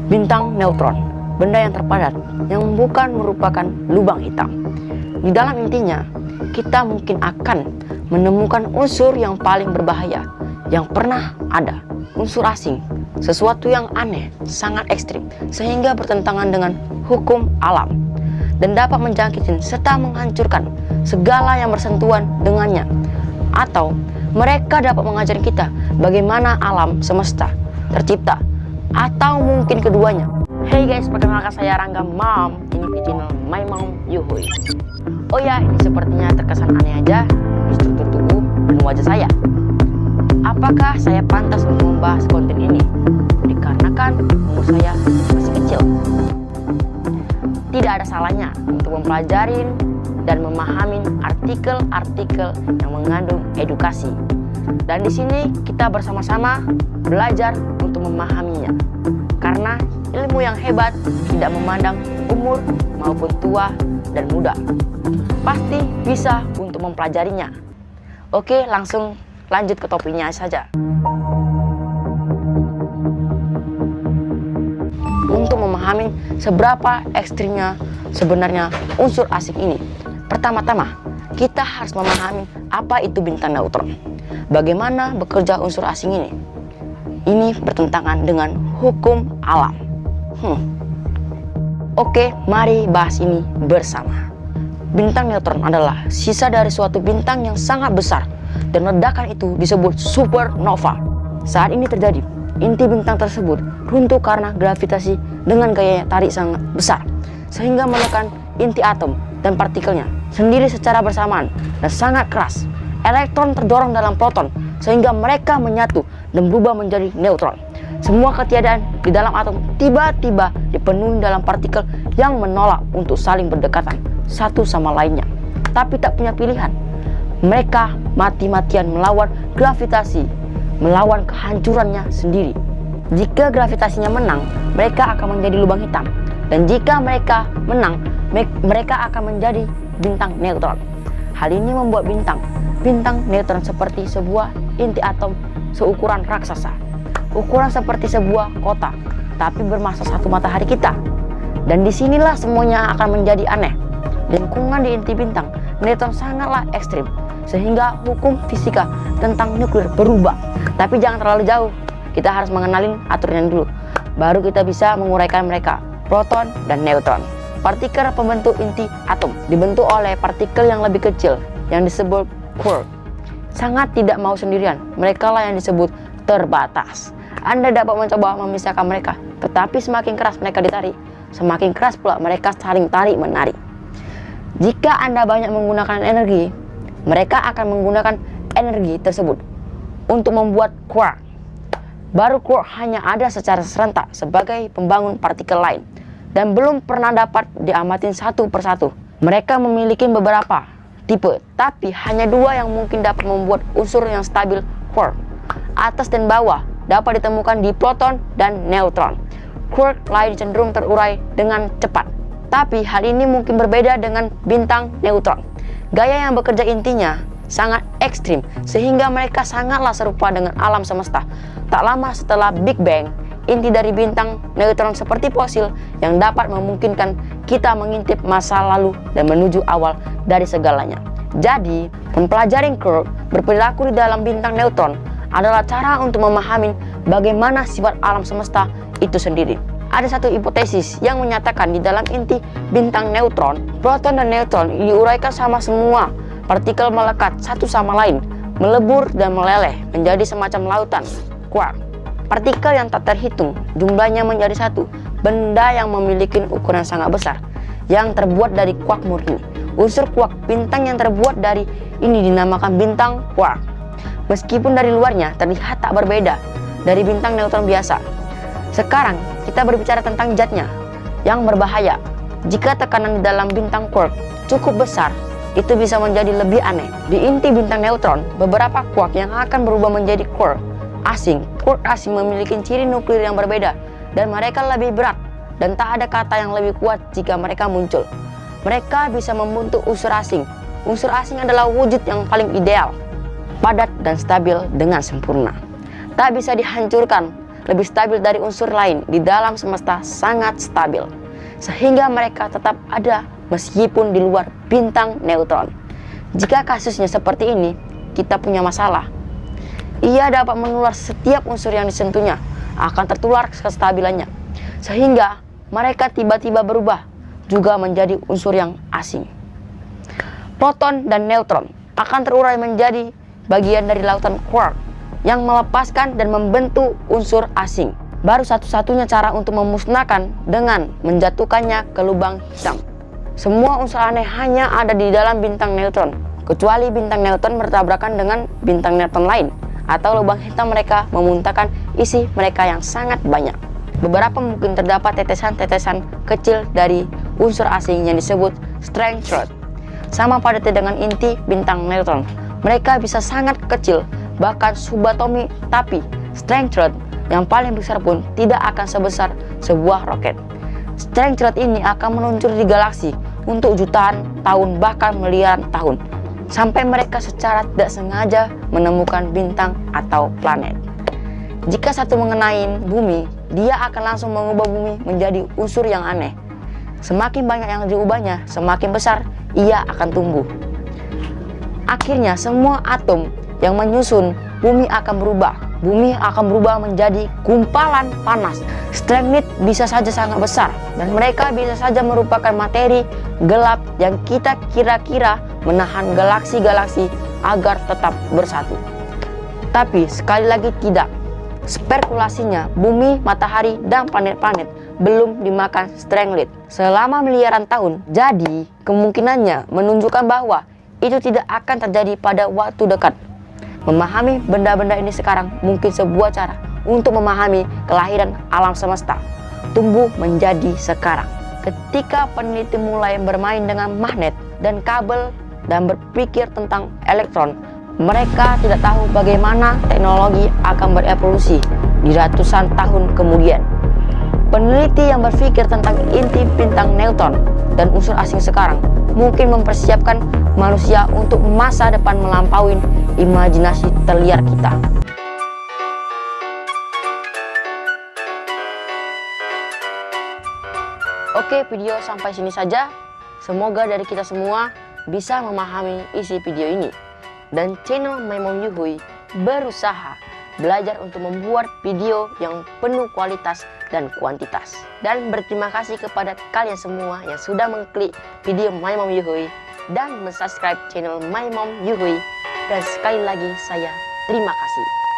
Bintang neutron, benda yang terpadat, yang bukan merupakan lubang hitam. Di dalam intinya, kita mungkin akan menemukan unsur yang paling berbahaya yang pernah ada. Unsur asing, sesuatu yang aneh, sangat ekstrim, sehingga bertentangan dengan hukum alam, dan dapat menjangkiti serta menghancurkan segala yang bersentuhan dengannya. Atau mereka dapat mengajarkan kita bagaimana alam semesta tercipta, atau mungkin keduanya. Hey guys, perkenalkan saya Rangga Mom. Ini di channel My Mom Yuhui. Oh ya, ini sepertinya terkesan aneh aja di struktur tubuh dan wajah saya. Apakah saya pantas untuk membahas konten ini? Dikarenakan umur saya masih kecil. Tidak ada salahnya untuk mempelajari dan memahami artikel-artikel yang mengandung edukasi. Dan di sini kita bersama-sama belajar untuk memahaminya. Karena ilmu yang hebat tidak memandang umur maupun tua dan muda. Pasti bisa untuk mempelajarinya. Oke, langsung lanjut ke topiknya saja. Untuk memahami seberapa ekstrimnya sebenarnya unsur asing ini, pertama-tama kita harus memahami apa itu bintang neutron. Bagaimana bekerja unsur asing ini? Ini bertentangan dengan hukum alam. Oke, mari bahas ini bersama. Bintang neutron adalah sisa dari suatu bintang yang sangat besar, dan ledakan itu disebut supernova. Saat ini terjadi, inti bintang tersebut runtuh karena gravitasi dengan gaya tarik sangat besar, sehingga menekan inti atom dan partikelnya sendiri secara bersamaan dan sangat keras. Elektron terdorong dalam proton sehingga mereka menyatu dan berubah menjadi neutron. Semua ketiadaan di dalam atom tiba-tiba dipenuhi dalam partikel yang menolak untuk saling berdekatan satu sama lainnya, tapi tak punya pilihan. Mereka mati-matian melawan gravitasi, melawan kehancurannya sendiri. Jika gravitasinya menang, mereka akan menjadi lubang hitam, dan jika mereka menang, mereka akan menjadi bintang neutron. Hal ini membuat bintang neutron seperti sebuah inti atom seukuran raksasa, ukuran seperti sebuah kota, tapi bermassa satu matahari kita. Dan disinilah semuanya akan menjadi aneh. Lingkungan di inti bintang neutron sangatlah ekstrim, sehingga hukum fisika tentang nuklir berubah. Tapi jangan terlalu jauh, kita harus mengenalin aturannya dulu, baru kita bisa menguraikan mereka. Proton dan neutron. Partikel pembentuk inti atom dibentuk oleh partikel yang lebih kecil yang disebut quark. Sangat tidak mau sendirian, mereka lah yang disebut terbatas. Anda dapat mencoba memisahkan mereka, tetapi semakin keras mereka ditarik, semakin keras pula mereka saling tarik-menarik. Jika Anda banyak menggunakan energi, mereka akan menggunakan energi tersebut untuk membuat quark. Baru quark hanya ada secara serentak sebagai pembangun partikel lain, dan belum pernah dapat diamatin satu persatu. Mereka memiliki beberapa tipe, tapi hanya dua yang mungkin dapat membuat unsur yang stabil quark. Atas dan bawah dapat ditemukan di proton dan neutron. Quark lain cenderung terurai dengan cepat, tapi hal ini mungkin berbeda dengan bintang neutron. Gaya yang bekerja intinya sangat ekstrim, sehingga mereka sangatlah serupa dengan alam semesta. Tak lama setelah Big Bang, inti dari bintang neutron seperti fosil yang dapat memungkinkan kita mengintip masa lalu dan menuju awal dari segalanya. Jadi, mempelajari quark berperilaku di dalam bintang neutron adalah cara untuk memahami bagaimana sifat alam semesta itu sendiri. Ada satu hipotesis yang menyatakan di dalam inti bintang neutron, proton dan neutron diuraikan sama semua. Partikel melekat satu sama lain, melebur dan meleleh menjadi semacam lautan quark. Partikel yang tak terhitung jumlahnya menjadi satu, benda yang memiliki ukuran sangat besar, yang terbuat dari quark murni. Unsur quark bintang yang terbuat dari ini dinamakan bintang quark. Meskipun dari luarnya terlihat tak berbeda dari bintang neutron biasa. Sekarang kita berbicara tentang zatnya yang berbahaya. Jika tekanan di dalam bintang quark cukup besar, itu bisa menjadi lebih aneh. Di inti bintang neutron, beberapa quark yang akan berubah menjadi quark asing. Quark asing memiliki ciri nuklir yang berbeda, dan mereka lebih berat, dan tak ada kata yang lebih kuat jika mereka muncul. Mereka bisa membentuk unsur asing. Unsur asing adalah wujud yang paling ideal, padat dan stabil dengan sempurna. Tak bisa dihancurkan, lebih stabil dari unsur lain di dalam semesta sangat stabil, sehingga mereka tetap ada meskipun di luar bintang neutron. Jika kasusnya seperti ini, kita punya masalah. Ia dapat menular setiap unsur yang disentuhnya, akan tertular kestabilannya, sehingga mereka tiba-tiba berubah juga menjadi unsur yang asing. Proton dan neutron akan terurai menjadi bagian dari lautan quark yang melepaskan dan membentuk unsur asing. Baru satu-satunya cara untuk memusnahkan dengan menjatuhkannya ke lubang hitam. Semua unsur aneh hanya ada di dalam bintang neutron, kecuali bintang neutron bertabrakan dengan bintang neutron lain, atau lubang hitam mereka memuntahkan isi mereka yang sangat banyak. Beberapa mungkin terdapat tetesan-tetesan kecil dari unsur asing yang disebut string thread. Sama padatnya dengan inti bintang neutron, mereka bisa sangat kecil, bahkan subatomik, tapi string thread yang paling besar pun tidak akan sebesar sebuah roket. String thread ini akan meluncur di galaksi untuk jutaan tahun, bahkan miliaran tahun, sampai mereka secara tidak sengaja menemukan bintang atau planet. Jika satu mengenai bumi, dia akan langsung mengubah bumi menjadi unsur yang aneh. Semakin banyak yang diubahnya, semakin besar ia akan tumbuh. Akhirnya semua atom yang menyusun bumi akan berubah. Bumi akan berubah menjadi gumpalan panas. Stringlit bisa saja sangat besar, dan mereka bisa saja merupakan materi gelap yang kita kira-kira menahan galaksi-galaksi agar tetap bersatu. Tapi sekali lagi tidak. Spekulasinya, bumi, matahari, dan planet-planet belum dimakan stringlit selama miliaran tahun. Jadi kemungkinannya menunjukkan bahwa itu tidak akan terjadi pada waktu dekat. Memahami benda-benda ini sekarang mungkin sebuah cara untuk memahami kelahiran alam semesta tumbuh menjadi sekarang. Ketika peneliti mulai bermain dengan magnet dan kabel dan berpikir tentang elektron, mereka tidak tahu bagaimana teknologi akan berevolusi di ratusan tahun kemudian. Peneliti yang berpikir tentang inti bintang neutron dan unsur asing sekarang mungkin mempersiapkan manusia untuk masa depan melampaui imajinasi terliar kita. Oke, video sampai sini saja. Semoga dari kita semua bisa memahami isi video ini. Dan channel Maimom Yuhui berusaha belajar untuk membuat video yang penuh kualitas dan kuantitas. Dan berterima kasih kepada kalian semua yang sudah mengklik video Maimom Yuhui dan mensubscribe channel Maimom Yuhui. Dan sekali lagi saya terima kasih.